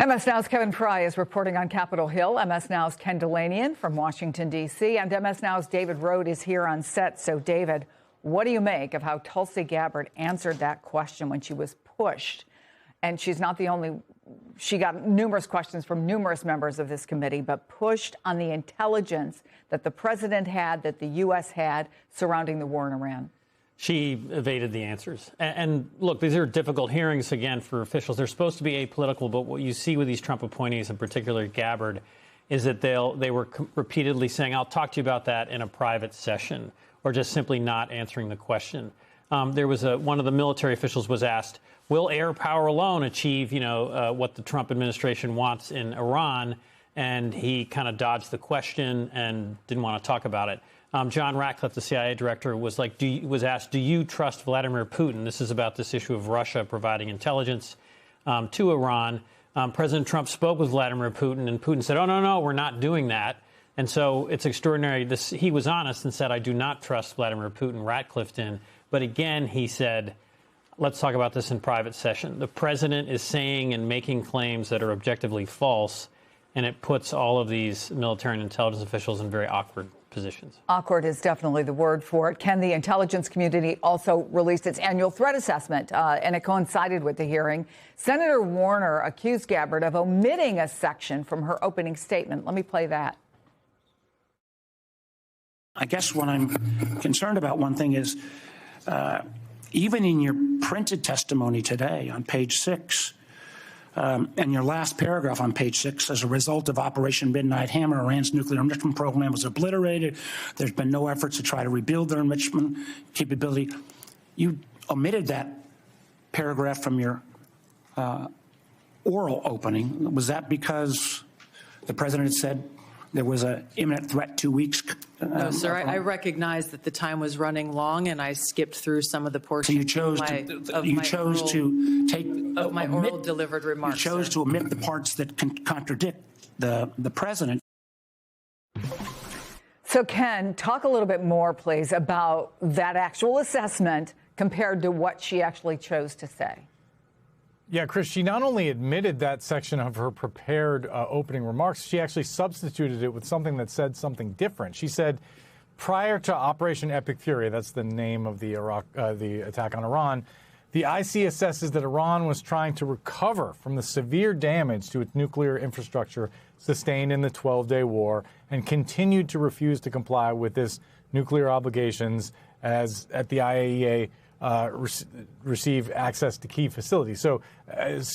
MS Now's Kevin Pry is reporting on Capitol Hill. MS Now's Ken Dilanian from Washington, D.C. And MS Now's David Rohde is here on set. So, David, what do you make of how Tulsi Gabbard answered that question when she was pushed? And she's not the only. She got numerous questions from numerous members of this committee, but pushed on the intelligence that the president had, that the U.S. had surrounding the war in Iran. She evaded the answers. And look, these are difficult hearings, again, for officials. They're supposed to be apolitical, but what you see with these Trump appointees, and particularly Gabbard, is that they were repeatedly saying, I'll talk to you about that in a private session, or just simply not answering the question. There was one of the military officials was asked, will air power alone achieve, what the Trump administration wants in Iran? And he kind of dodged the question and didn't want to talk about it. John Ratcliffe, the CIA director, was asked, do you trust Vladimir Putin? This is about this issue of Russia providing intelligence to Iran. President Trump spoke with Vladimir Putin, and Putin said, oh, no, we're not doing that. And so it's extraordinary. He was honest and said, I do not trust Vladimir Putin, Ratcliffe did. But again, he said, let's talk about this in private session. The president is saying and making claims that are objectively false, and it puts all of these military and intelligence officials in very awkward positions. Awkward is definitely the word for it. Ken, the intelligence community also released its annual threat assessment, and it coincided with the hearing. Senator Warner accused Gabbard of omitting a section from her opening statement. Let me play that. I guess what I'm concerned about, one thing is, even in your printed testimony today on page 6, and your last paragraph on page 6, as a result of Operation Midnight Hammer, Iran's nuclear enrichment program was obliterated. There's been no efforts to try to rebuild their enrichment capability. You omitted that paragraph from your oral opening. Was that because the president had said there was an imminent threat 2 weeks? No, sir. I recognize that the time was running long, and I skipped through some of the portions. So you chose to take my oral delivered remarks. You chose to omit the parts that contradict the president. So, Ken, talk a little bit more, please, about that actual assessment compared to what she actually chose to say. Yeah, Chris, she not only admitted that section of her prepared opening remarks, she actually substituted it with something that said something different. She said, prior to Operation Epic Fury, that's the name of the attack on Iran, the IC assesses that Iran was trying to recover from the severe damage to its nuclear infrastructure sustained in the 12-day war and continued to refuse to comply with its nuclear obligations as at the IAEA receive access to key facilities. So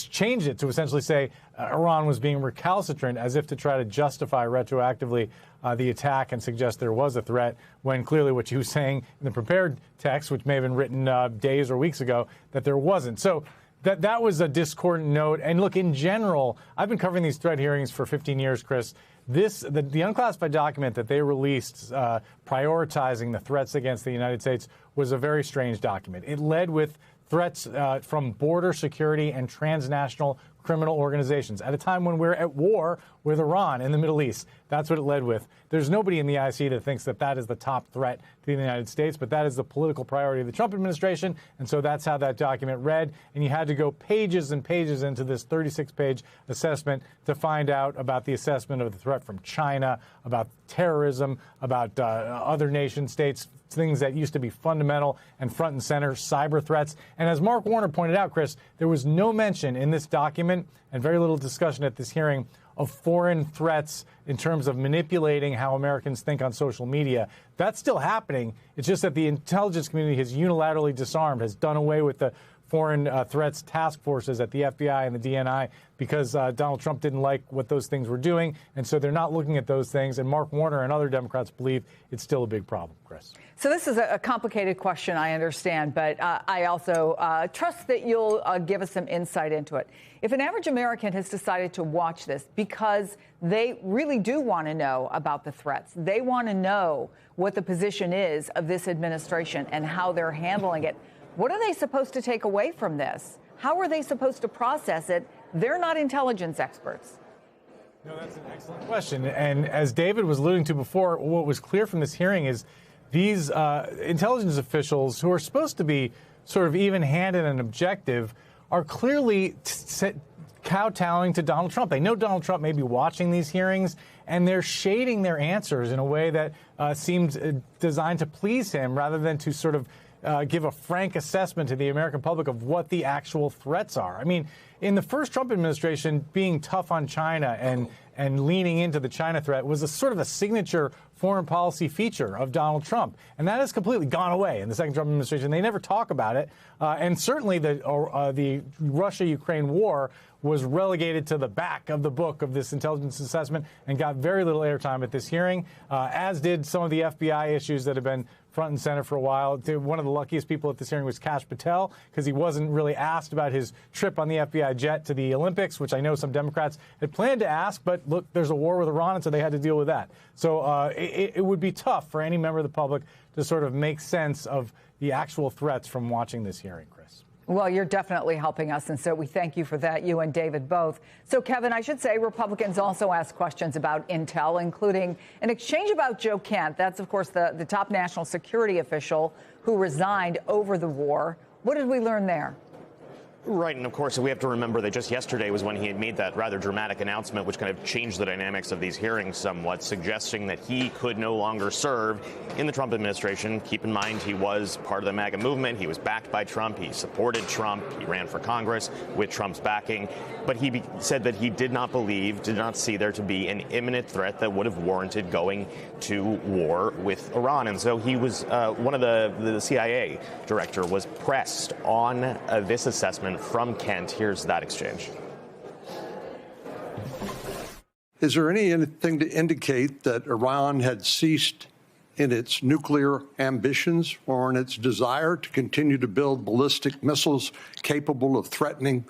changed it to essentially say Iran was being recalcitrant, as if to try to justify retroactively the attack and suggest there was a threat, when clearly what she was saying in the prepared text, which may have been written days or weeks ago, that there wasn't. So that was a discordant note. And look, in general, I've been covering these threat hearings for 15 years, Chris. The unclassified document that they released prioritizing the threats against the United States was a very strange document. It led with threats from border security and transnational criminal organizations at a time when we're at war with Iran in the Middle East. That's what it led with. There's nobody in the IC that thinks that that is the top threat to the United States, but that is the political priority of the Trump administration, and so that's how that document read. And you had to go pages and pages into this 36-page assessment to find out about the assessment of the threat from China, about terrorism, about other nation states, things that used to be fundamental and front and center, cyber threats. And as Mark Warner pointed out, Chris, there was no mention in this document and very little discussion at this hearing of foreign threats in terms of manipulating how Americans think on social media. That's still happening. It's just that the intelligence community has unilaterally disarmed, has done away with the foreign threats task forces at the FBI and the DNI because Donald Trump didn't like what those things were doing. And so they're not looking at those things. And Mark Warner and other Democrats believe it's still a big problem, Chris. So this is a complicated question, I understand, but I also trust that you'll give us some insight into it. If an average American has decided to watch this because they really do want to know about the threats, they want to know what the position is of this administration and how they're handling it, what are they supposed to take away from this? How are they supposed to process it? They're not intelligence experts. No, that's an excellent question. And as David was alluding to before, what was clear from this hearing is these intelligence officials who are supposed to be sort of even-handed and objective are clearly kowtowing to Donald Trump. They know Donald Trump may be watching these hearings, and they're shading their answers in a way that seemed designed to please him rather than to sort of give a frank assessment to the American public of what the actual threats are. I mean, in the first Trump administration, being tough on China and leaning into the China threat was a sort of a signature foreign policy feature of Donald Trump. And that has completely gone away in the second Trump administration. They never talk about it. And certainly the Russia-Ukraine war was relegated to the back of the book of this intelligence assessment and got very little airtime at this hearing, as did some of the FBI issues that have been front and center for a while. One of the luckiest people at this hearing was Kash Patel, because he wasn't really asked about his trip on the FBI jet to the Olympics, which I know some Democrats had planned to ask, but look, there's a war with Iran, and so they had to deal with that. So it would be tough for any member of the public to sort of make sense of the actual threats from watching this hearing, Chris. Well, you're definitely helping us, and so we thank you for that, you and David both. So, Kevin, I should say Republicans also asked questions about intel, including an exchange about Joe Kent. That's, of course, the top national security official who resigned over the war. What did we learn there? Right, and of course, we have to remember that just yesterday was when he had made that rather dramatic announcement, which kind of changed the dynamics of these hearings somewhat, suggesting that he could no longer serve in the Trump administration. Keep in mind, he was part of the MAGA movement. He was backed by Trump. He supported Trump. He ran for Congress with Trump's backing. But he said that he did not see there to be an imminent threat that would have warranted going to war with Iran. And so he was, one of the CIA director was pressed on this assessment from Kent. Here's that exchange. Is there anything to indicate that Iran had ceased in its nuclear ambitions or in its desire to continue to build ballistic missiles capable of threatening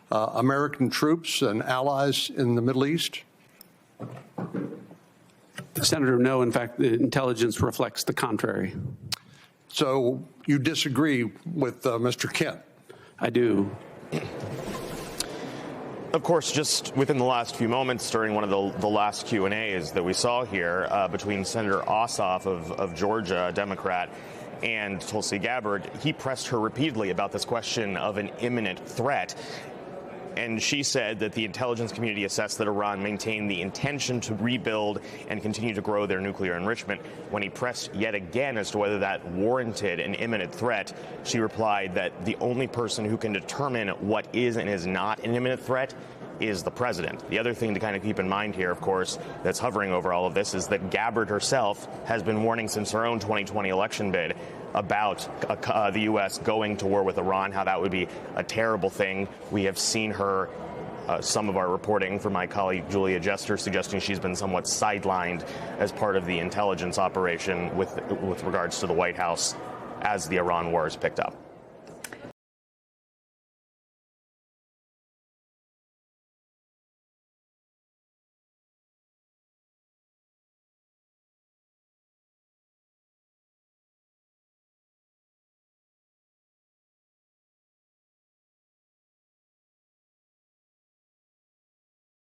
American troops and allies in the Middle East? Senator, no. In fact, the intelligence reflects the contrary. So you disagree with Mr. Kent? I do. Of course, just within the last few moments during one of the last Q&As that we saw here between Senator Ossoff of Georgia, a Democrat, and Tulsi Gabbard, he pressed her repeatedly about this question of an imminent threat. And she said that the intelligence community assessed that Iran maintained the intention to rebuild and continue to grow their nuclear enrichment. When he pressed yet again as to whether that warranted an imminent threat, she replied that the only person who can determine what is and is not an imminent threat is the president. The other thing to kind of keep in mind here, of course, that's hovering over all of this is that Gabbard herself has been warning since her own 2020 election bid about the U.S. going to war with Iran, how that would be a terrible thing. We have seen her, some of our reporting from my colleague Julia Jester, suggesting she's been somewhat sidelined as part of the intelligence operation with regards to the White House as the Iran war has picked up.